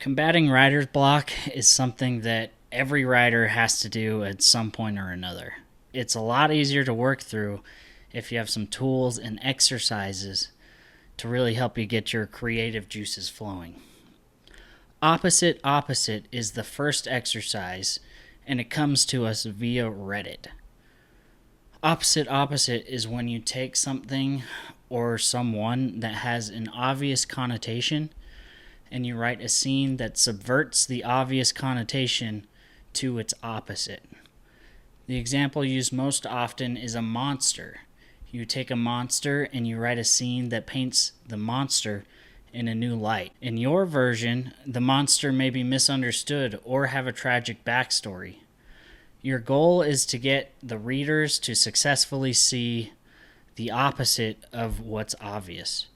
Combating writer's block is something that every writer has to do at some point or another. It's a lot easier to work through if you have some tools and exercises to really help you get your creative juices flowing. Opposite is the first exercise, and it comes to us via Reddit. Opposite is when you take something or someone that has an obvious connotation and you write a scene that subverts the obvious connotation to its opposite. The example used most often is a monster. You take a monster and you write a scene that paints the monster in a new light. In your version, the monster may be misunderstood or have a tragic backstory. Your goal is to get the readers to successfully see the opposite of what's obvious.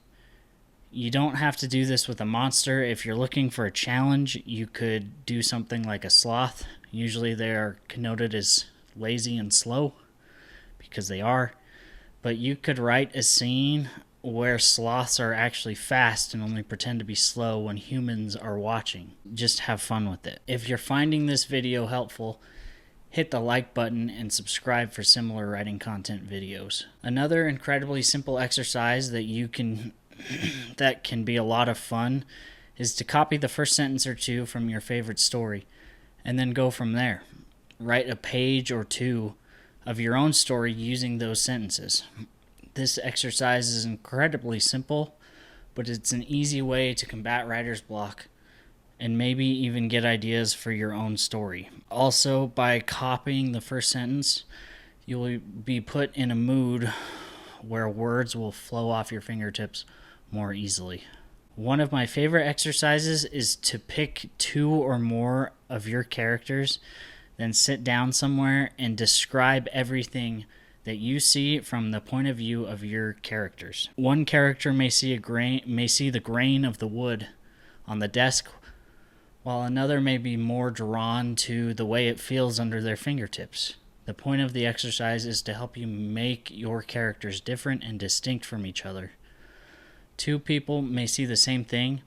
You don't have to do this with a monster. If you're looking for a challenge, you could do something like a sloth. Usually they are connoted as lazy and slow, because they are. But you could write a scene where sloths are actually fast and only pretend to be slow when humans are watching. Just have fun with it. If you're finding this video helpful, hit the like button and subscribe for similar writing content videos. Another incredibly simple exercise that can be a lot of fun is to copy the first sentence or two from your favorite story and then go from there. Write a page or two of your own story using those sentences. This exercise is incredibly simple, but it's an easy way to combat writer's block and maybe even get ideas for your own story. Also, by copying the first sentence, you'll be put in a mood where words will flow off your fingertips more easily. One of my favorite exercises is to pick two or more of your characters, then sit down somewhere and describe everything that you see from the point of view of your characters. One character may see the grain of the wood on the desk, while another may be more drawn to the way it feels under their fingertips. The point of the exercise is to help you make your characters different and distinct from each other. Two people may see the same thing,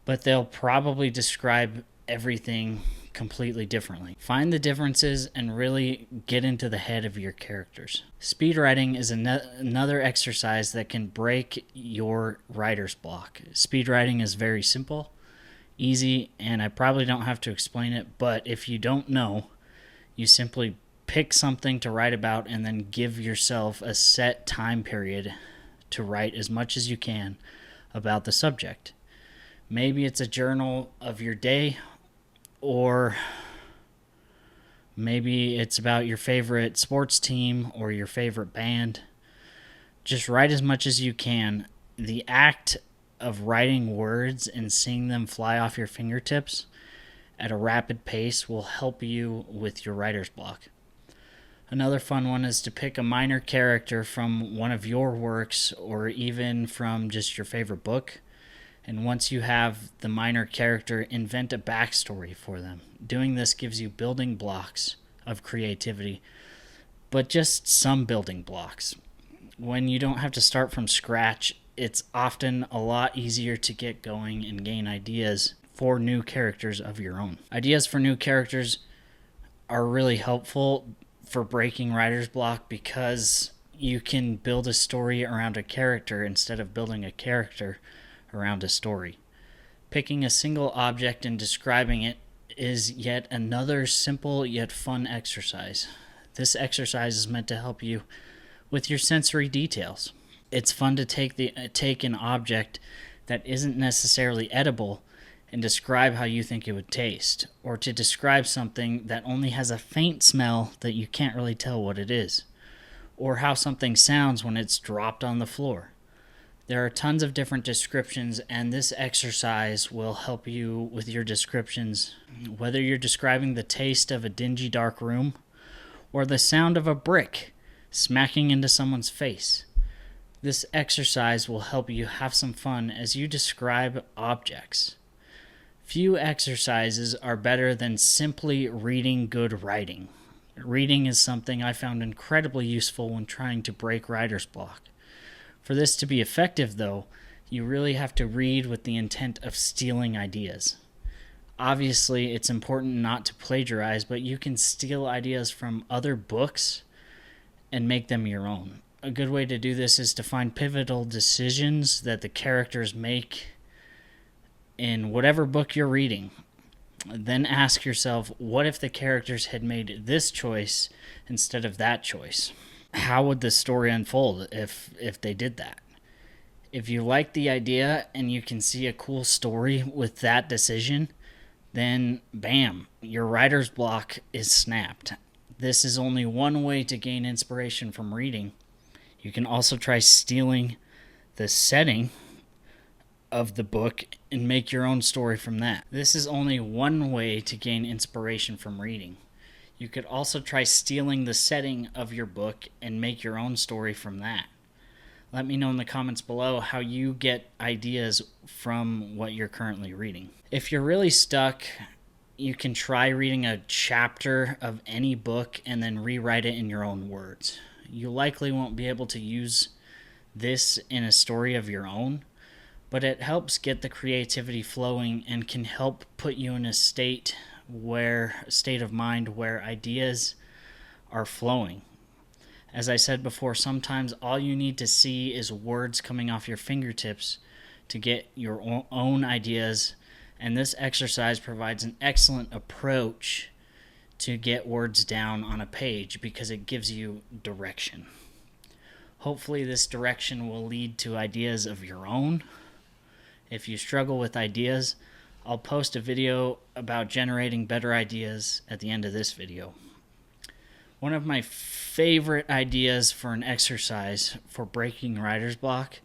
but they'll probably describe everything completely differently. Find the differences and really get into the head of your characters. Speed writing is another exercise that can break your writer's block. Speed writing is very simple, easy, and I probably don't have to explain it, but if you don't know, you simply pick something to write about and then give yourself a set time period to write as much as you can about the subject. Maybe it's a journal of your day, or maybe it's about your favorite sports team or your favorite band. Just write as much as you can. The act of writing words and seeing them fly off your fingertips at a rapid pace will help you with your writer's block. Another fun one is to pick a minor character from one of your works or even from just your favorite book. And once you have the minor character, invent a backstory for them. Doing this gives you building blocks of creativity, but just some building blocks. When you don't have to start from scratch, it's often a lot easier to get going and gain ideas for new characters of your own. Ideas for new characters are really helpful for breaking writer's block because you can build a story around a character instead of building a character around a story. Picking a single object and describing it is yet another simple yet fun exercise. This exercise is meant to help you with your sensory details. It's fun to take an object that isn't necessarily edible and describe how you think it would taste, or to describe something that only has a faint smell that you can't really tell what it is, or how something sounds when it's dropped on the floor. There are tons of different descriptions, and this exercise will help you with your descriptions, whether you're describing the taste of a dingy dark room or the sound of a brick smacking into someone's face. This exercise will help you have some fun as you describe objects. Few exercises are better than simply reading good writing. Reading is something I found incredibly useful when trying to break writer's block. For this to be effective, though, you really have to read with the intent of stealing ideas. Obviously, it's important not to plagiarize, but you can steal ideas from other books and make them your own. A good way to do this is to find pivotal decisions that the characters make in whatever book you're reading. Then ask yourself, what if the characters had made this choice instead of that choice? How would the story unfold if they did that? If you like the idea and you can see a cool story with that decision, then bam, your writer's block is snapped. This is only one way to gain inspiration from reading. You can also try stealing the setting of the book and make your own story from that. This is only one way to gain inspiration from reading. You could also try stealing the setting of your book and make your own story from that. Let me know in the comments below how you get ideas from what you're currently reading. If you're really stuck, you can try reading a chapter of any book and then rewrite it in your own words. You likely won't be able to use this in a story of your own, but it helps get the creativity flowing and can help put you in a state of mind where ideas are flowing. As I said before, sometimes all you need to see is words coming off your fingertips to get your own ideas, and this exercise provides an excellent approach to get words down on a page because it gives you direction. Hopefully this direction will lead to ideas of your own. If you struggle with ideas, I'll post a video about generating better ideas at the end of this video. One of my favorite ideas for an exercise for breaking writer's block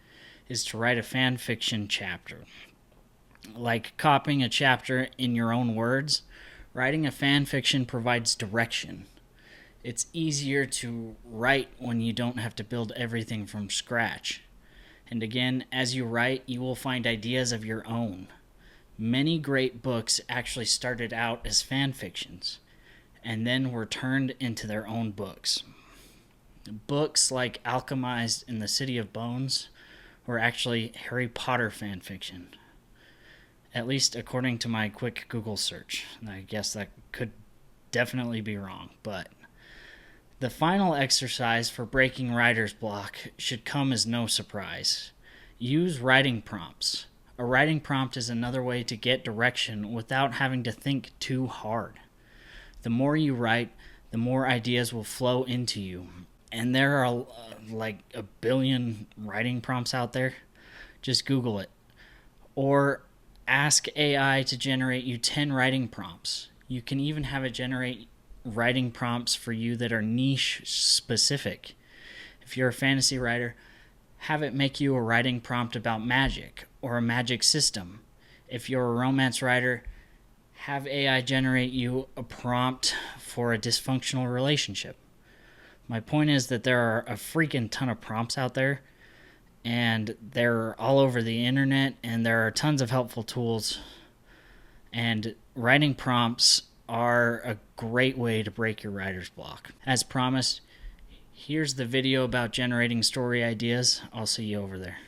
is to write a fan fiction chapter. Like copying a chapter in your own words, writing a fan fiction provides direction. It's easier to write when you don't have to build everything from scratch. And again, as you write, you will find ideas of your own. Many great books actually started out as fan fictions and then were turned into their own books. Books like Alchemized and the City of Bones were actually Harry Potter fan fiction, at least according to my quick Google search. I guess that could definitely be wrong, but the final exercise for breaking writer's block should come as no surprise. Use writing prompts. A writing prompt is another way to get direction without having to think too hard. The more you write, the more ideas will flow into you. And there are like a billion writing prompts out there. Just Google it. Or ask AI to generate you 10 writing prompts. You can even have it generate writing prompts for you that are niche specific. If you're a fantasy writer, have it make you a writing prompt about magic or a magic system. If you're a romance writer, have AI generate you a prompt for a dysfunctional relationship. My point is that there are a freaking ton of prompts out there, and they're all over the internet, and there are tons of helpful tools. And writing prompts are a great way to break your writer's block. As promised, here's the video about generating story ideas. I'll see you over there.